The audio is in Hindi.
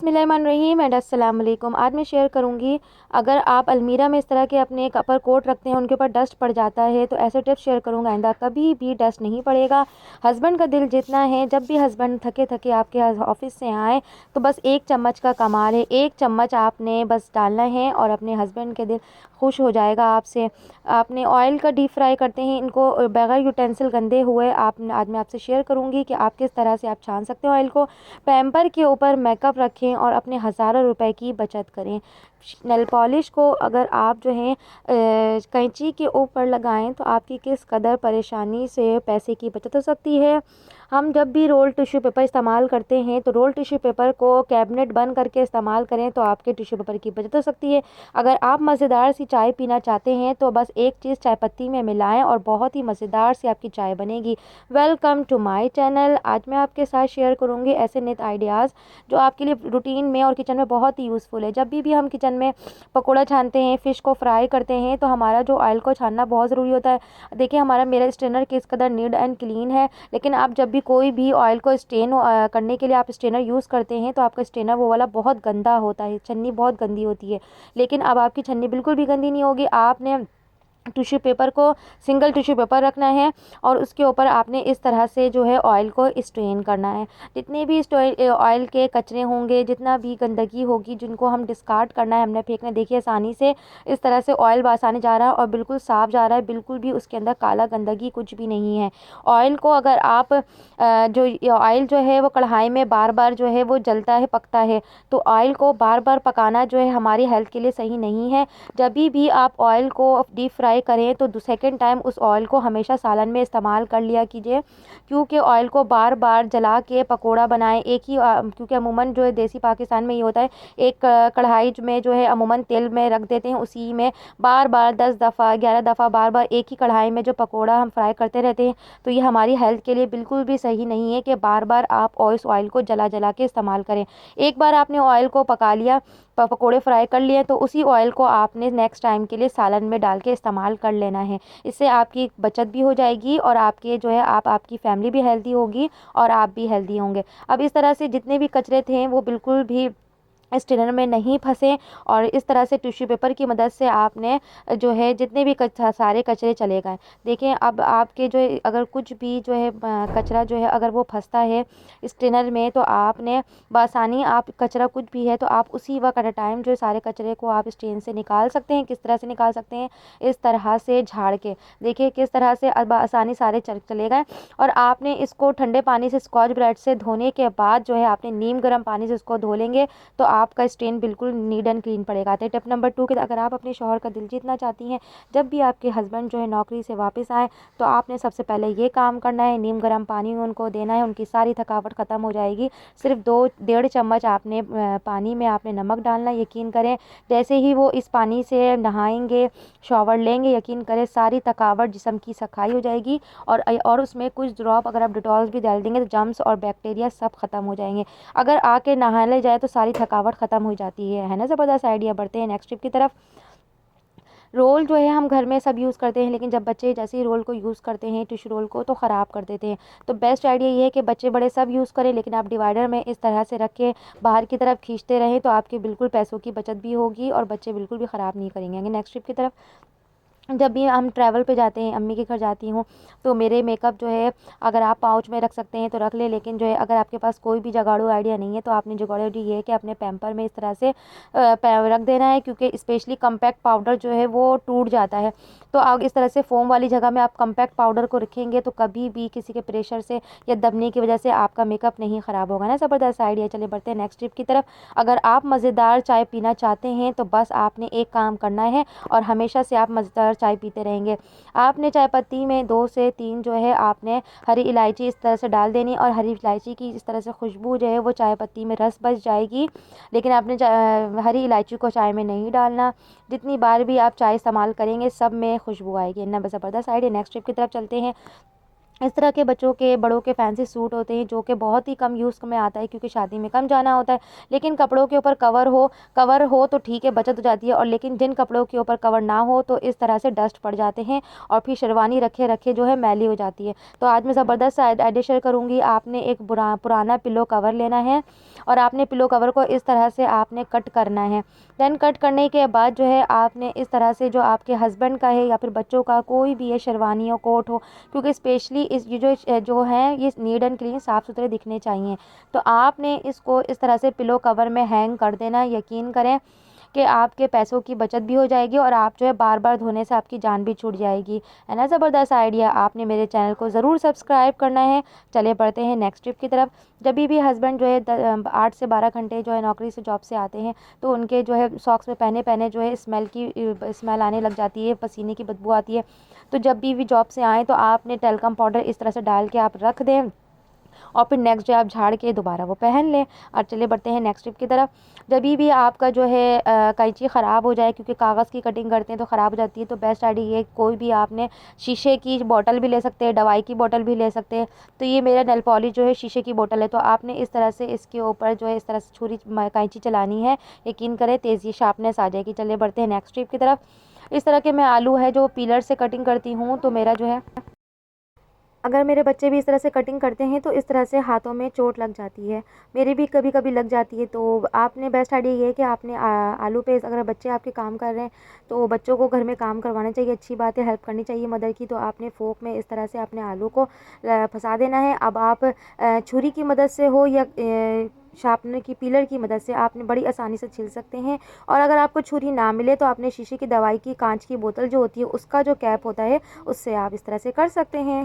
बिस्मिल्लाहिर्रहमानिर्रहीम एंड अस्सलाम वालेकुम। आज मैं शेयर करूंगी, अगर आप अलमीरा में इस तरह के अपने अपर कोट रखते हैं, उनके ऊपर डस्ट पड़ जाता है, तो ऐसे टिप्स शेयर करूंगा। आइंदा कभी भी डस्ट नहीं पड़ेगा। हस्बैंड का दिल जितना है, जब भी हस्बैंड थके थके आपके ऑफिस से आए तो बस एक चम्मच का कमाल है। एक चम्मच आपने बस डालना है और अपने हस्बैंड के दिल खुश हो जाएगा आपसे। आपने ऑयल का डीप फ्राई करते हैं इनको बगैर यूटेंसिल गंदे हुए। आज मैं आपसे शेयर करूंगी कि आप किस तरह से आप छान सकते हो ऑयल को। पैम्पर के ऊपर मेकअप रखें और अपने हज़ारों रुपए की बचत करें। नेल पॉलिश को अगर आप जो है कैंची के ऊपर लगाएं तो आपकी किस कदर परेशानी से पैसे की बचत हो सकती है। हम जब भी रोल टिश्यू पेपर इस्तेमाल करते हैं तो रोल टिश्यू पेपर को कैबिनेट बंद करके इस्तेमाल करें तो आपके टिश्यू पेपर की बचत हो सकती है। अगर आप मज़ेदार सी चाय पीना चाहते हैं तो बस एक चीज़ चाय पत्ती में मिलाएं और बहुत ही मज़ेदार सी आपकी चाय बनेगी। Welcome to my channel. आज मैं आपके साथ शेयर करूंगी ऐसे नित आइडियाज़ जो आपके लिए रूटीन में और किचन में बहुत ही यूज़फुल है। जब भी हम किचन में पकौड़ा छानते हैं, फ़िश को फ्राई करते हैं, तो हमारा जो ऑयल को छानना बहुत ज़रूरी होता है। देखिए मेरा स्ट्रेनर किस कदर नीट एंड क्लीन है, लेकिन आप जब भी कोई भी ऑयल को स्टेन करने के लिए आप स्ट्रेनर यूज़ करते हैं तो आपका स्ट्रेनर वो वाला बहुत गंदा होता है, छन्नी बहुत गंदी होती है। लेकिन अब आपकी छन्नी बिल्कुल भी गंदी नहीं होगी। आपने टिश्यू पेपर को सिंगल टिश्यू पेपर रखना है और उसके ऊपर आपने इस तरह से जो है ऑयल को स्ट्रेन करना है। जितने भी ऑयल के कचरे होंगे, जितना भी गंदगी होगी, जिनको हम डिस्कार्ड करना है, हमने फेंकना। देखिए आसानी से इस तरह से ऑयल बासाने जा रहा है और बिल्कुल साफ़ जा रहा है, बिल्कुल भी उसके अंदर काला गंदगी कुछ भी नहीं है। ऑयल को अगर आप जो ऑयल जो है वो कढ़ाई में बार बार जो है वो जलता है, पकता है, तो ऑयल को बार बार पकाना जो है हमारी हेल्थ के लिए सही नहीं है। जब भी आप ऑयल को डीप फ्राई करें तो सेकेंड टाइम उस ऑयल को हमेशा सालन में इस्तेमाल कर लिया कीजिए, क्योंकि ऑयल को बार बार जला के पकोड़ा बनाएं एक ही क्योंकि अमूमन जो है देसी पाकिस्तान में ये होता है, एक कढ़ाई में जो है अमूमन तेल में रख देते हैं, उसी में बार बार 10 दफ़ा 11 दफ़ा बार बार एक ही कढ़ाई में जो पकोड़ा हम फ्राई करते रहते हैं। तो ये हमारी हेल्थ के लिए बिल्कुल भी सही नहीं है कि बार बार आप ऑयल को जला जला के इस्तेमाल करें। एक बार आपने ऑयल को पका लिया, पकोड़े फ्राई कर लिए, तो उसी ऑयल को आपने नेक्स्ट टाइम के लिए सालन में डाल के इस्तेमाल कर लेना है। इससे आपकी बचत भी हो जाएगी और आपके जो है आपकी फैमिली भी हेल्दी होगी और आप भी हेल्दी होंगे। अब इस तरह से जितने भी कचरे थे वो बिल्कुल भी स्ट्रेनर में नहीं फंसे और इस तरह से टिश्यू पेपर की मदद से आपने जो है जितने भी सारे कचरे चले गए। देखें अब आपके जो अगर कुछ भी जो है कचरा जो है अगर वो फंसता है स्ट्रेनर में, तो आपने बआसानी आप कचरा कुछ भी है तो आप उसी वक्त एट अ टाइम जो सारे कचरे को आप स्ट्रेन से निकाल सकते हैं। किस तरह से निकाल सकते हैं? इस तरह से झाड़ के। देखिए किस तरह से अब आसानी सारे चले गए। और आपने इसको ठंडे पानी से स्कॉच ब्राइट से धोने के बाद जो है आपने नीम गर्म पानी से इसको धो लेंगे तो आपका स्टेन बिल्कुल नीट एंड क्लीन पड़ेगा। तो टिप नंबर 2 कि अगर आप अपने शौहर का दिल जीतना चाहती हैं, जब भी आपके हस्बैंड जो है नौकरी से वापस आए तो आपने सबसे पहले ये काम करना है, नीम गर्म पानी उनको देना है, उनकी सारी थकावट ख़त्म हो जाएगी। सिर्फ 2-1.5 चम्मच आपने पानी में आपने नमक डालना। यकीन करें जैसे ही वो इस पानी से नहाएंगे, शॉवर लेंगे, यकीन करें सारी थकावट जिस्म की सफाई हो जाएगी और उसमें कुछ ड्रॉप अगर आप डिटॉल्स भी डाल देंगे तो जर्म्स और बैक्टीरिया सब ख़त्म हो जाएंगे। अगर आके नहाने जाए तो सारी थकावट ख़त्म हो जाती है ना। ज़बरदस्त आइडिया। बढ़ते हैं नेक्स्ट टिप की तरफ। रोल जो है हम घर में सब यूज़ करते हैं, लेकिन जब बच्चे जैसे ही रोल को यूज़ करते हैं टिश्यू रोल को तो ख़राब कर देते हैं। तो बेस्ट आइडिया ये है कि बच्चे बड़े सब यूज़ करें, लेकिन आप डिवाइडर में इस तरह से रख के बाहर की तरफ खींचते रहें तो आपके बिल्कुल पैसों की बचत भी होगी और बच्चे बिल्कुल भी ख़राब नहीं करेंगे। नेक्स्ट टिप की तरफ। जब भी हम ट्रैवल पे जाते हैं, अम्मी के घर जाती हूँ, तो मेरे मेकअप जो है अगर आप पाउच में रख सकते हैं तो रख ले, लेकिन जो है अगर आपके पास कोई भी जुगाड़ू आइडिया नहीं है तो आपने जुगाड़ू आइडिया ये है कि अपने पैम्पर में इस तरह से रख देना है, क्योंकि स्पेशली कम्पैक्ट पाउडर जो है वो टूट जाता है। तो आप इस तरह से फ़ोम वाली जगह में आप कम्पैक्ट पाउडर को रखेंगे तो कभी भी किसी के प्रेशर से या दबने की वजह से आपका मेकअप नहीं ख़राब होगा ना। ज़बरदस्त आइडिया। चले बढ़ते हैं नेक्स्ट टिप की तरफ। अगर आप मज़ेदार चाय पीना चाहते हैं तो बस आपने एक काम करना है और हमेशा से आप मज़ेदार चाय पीते रहेंगे। आपने चाय पत्ती में 2 से 3 जो है आपने हरी इलायची इस तरह से डाल देनी और हरी इलायची की इस तरह से खुशबू जो है वो चाय पत्ती में रस बस जाएगी, लेकिन आपने हरी इलायची को चाय में नहीं डालना। जितनी बार भी आप चाय इस्तेमाल करेंगे सब में खुशबू आएगी ना। ज़बरदस्त आइडिया। नेक्स्ट टिप की तरफ चलते हैं। इस तरह के बच्चों के बड़ों के फैंसी सूट होते हैं जो कि बहुत ही कम यूज़ में आता है, क्योंकि शादी में कम जाना होता है। लेकिन कपड़ों के ऊपर कवर हो तो ठीक है, बचत हो जाती है, और लेकिन जिन कपड़ों के ऊपर कवर ना हो तो इस तरह से डस्ट पड़ जाते हैं और फिर शेरवानी रखे रखे जो है मैली हो जाती है। तो आज मैं ज़बरदस्त आइडिया शेयर करूँगी। आपने एक पुराना पिलो कवर लेना है और आपने पिलो कवर को इस तरह से आपने कट करना है। देन कट करने के बाद जो है आपने इस तरह से, जो आपके हस्बैंड का है या फिर बच्चों का कोई भी है, शेरवानी हो, कोट हो, क्योंकि स्पेशली इस ये जो है ये नीट एंड क्लीन साफ़ सुथरे दिखने चाहिए। तो आपने इसको इस तरह से पिलो कवर में हैंग कर देना। यकीन करें कि आपके पैसों की बचत भी हो जाएगी और आप जो है बार बार धोने से आपकी जान भी छूट जाएगी। है ना ज़बरदस्त आइडिया। आपने मेरे चैनल को ज़रूर सब्सक्राइब करना है। चले बढ़ते हैं नेक्स्ट टिप की तरफ। जब भी हस्बैंड जो है 8 से 12 घंटे जो है नौकरी से, जॉब से आते हैं, तो उनके जो है सॉक्स में पहने पहने जो है स्मेल आने लग जाती है, पसीने की बदबू आती है। तो जब भी जॉब से आएँ तो आपने टेल्कम पाउडर इस तरह से डाल के आप रख दें और फिर नेक्स्ट डे आप झाड़ के दोबारा वो पहन लें। और चले बढ़ते हैं नेक्स्ट टिप की तरफ। जब भी आपका जो है कैंची ख़राब हो जाए, क्योंकि कागज़ की कटिंग करते हैं तो ख़राब हो जाती है, तो बेस्ट आइडिया ये, कोई भी आपने शीशे की बोतल भी ले सकते हैं, दवाई की बोतल भी ले सकते हैं। तो ये मेरा नेल पॉलिश जो है शीशे की बोतल है, तो आपने इस तरह से इसके ऊपर जो है इस तरह से कैंची चलानी है। यकीन करें तेज़ी शार्पनेस आ जाएगी। चले बढ़ते हैं नेक्स्ट टिप की तरफ। इस तरह के मैं आलू है जो पीलर से कटिंग करती हूँ, तो मेरा जो है, अगर मेरे बच्चे भी इस तरह से कटिंग करते हैं तो इस तरह से हाथों में चोट लग जाती है। मेरी भी कभी कभी लग जाती है। तो आपने बेस्ट आइडिया ये है कि आपने आलू पे, अगर बच्चे आपके काम कर रहे हैं तो बच्चों को घर में काम करवाना चाहिए। अच्छी बात है, हेल्प करनी चाहिए मदर की। तो आपने फोक में इस तरह से अपने आलू को फंसा देना है। अब आप छुरी की मदद से हो या शार्पनर की, पीलर की मदद से आपने बड़ी आसानी से छिल सकते हैं। और अगर आपको छुरी ना मिले तो आपने शीशे की दवाई की कांच की बोतल जो होती है उसका जो कैप होता है उससे आप इस तरह से कर सकते हैं।